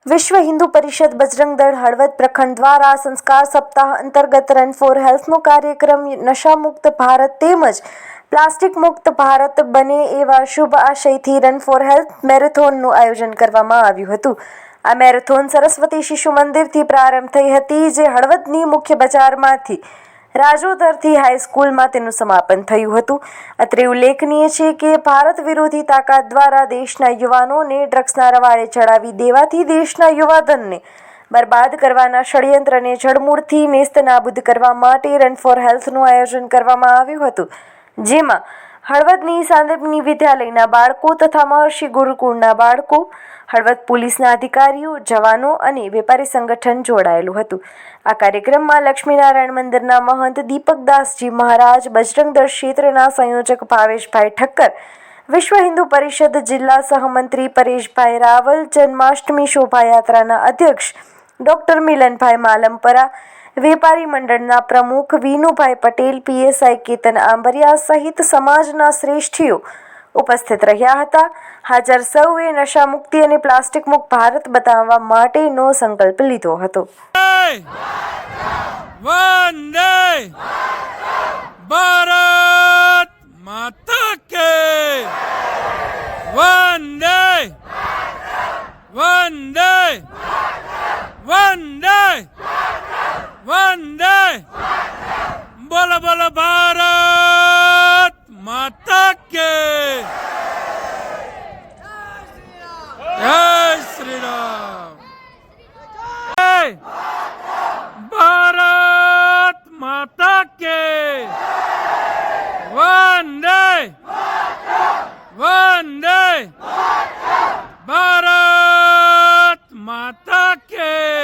विश्व हिंदू परिषद बजरंग दल हળવદ प्रखंड द्वारा संस्कार सप्ताह अंतर्गत रन फॉर हेल्थનો કાર્યક્રમ નશા મુક્ત ભારત તેમજ પ્લાસ્ટિક મુક્ત ભારત બને એવા શુભ આશયથી રન ફોર હેલ્થ મેરેથોનનું આયોજન કરવામાં આવ્યું હતું। આ મેરેથોન સરસ્વતી શિશુ મંદિરથી પ્રારંભ થઈ હતી, જે હળવદની મુખ્ય બજારમાંથી રાજોદરથી હાઈસ્કૂલમાં તેનું સમાપન થયું હતું। અત્રે ઉલ્લેખનીય છે કે ભારત વિરોધી તાકાત દ્વારા દેશના યુવાનોને ડ્રગ્સના રવાડે ચડાવી દેવાથી દેશના યુવાધનને બરબાદ કરવાના ષડયંત્રને જડમૂળથી નેસ્તનાબૂદ કરવા માટે રન ફોર હેલ્થનું આયોજન કરવામાં આવ્યું હતું, જેમાં હળવદની સાંદીપની વિદ્યાલયના બાળકો તથા મહર્ષિ ગુરુકુળના બાળકો, હળવદ પોલીસના અધિકારીઓ, જવાનો અને વેપારી સંગઠન જોડાયેલું હતું। આ કાર્યક્રમમાં લક્ષ્મીનારાયણ મંદિરના મહંત દીપકદાસજી મહારાજ, બજરંગ દળ ક્ષેત્રના સંયોજક ભાવેશભાઈ ઠક્કર, વિશ્વ હિન્દુ પરિષદ જિલ્લા સહમંત્રી પરેશભાઈ રાવલ, જન્માષ્ટમી શોભાયાત્રાના અધ્યક્ષ ડોક્ટર મિલનભાઈ માલમપરા, વેપારી મંડળના પ્રમુખ વિનુભાઈ પટેલ, પીએસઆઈ કેતન આંબરિયા સહિત સમાજના શ્રેષ્ઠીઓ ઉપસ્થિત રહ્યા હતા। હાજર સૌએ નશા મુક્તિ અને પ્લાસ્ટિક મુક્ત ભારત બનાવવા માટેનો સંકલ્પ લીધો હતો। વંદે ભારત માતા કે વંદે વંદે વંદે વંદે બોલો બોલો ભારત માતા કે જય શ્રી રામ। भारत माता के वंदे वंदे भारत माता के।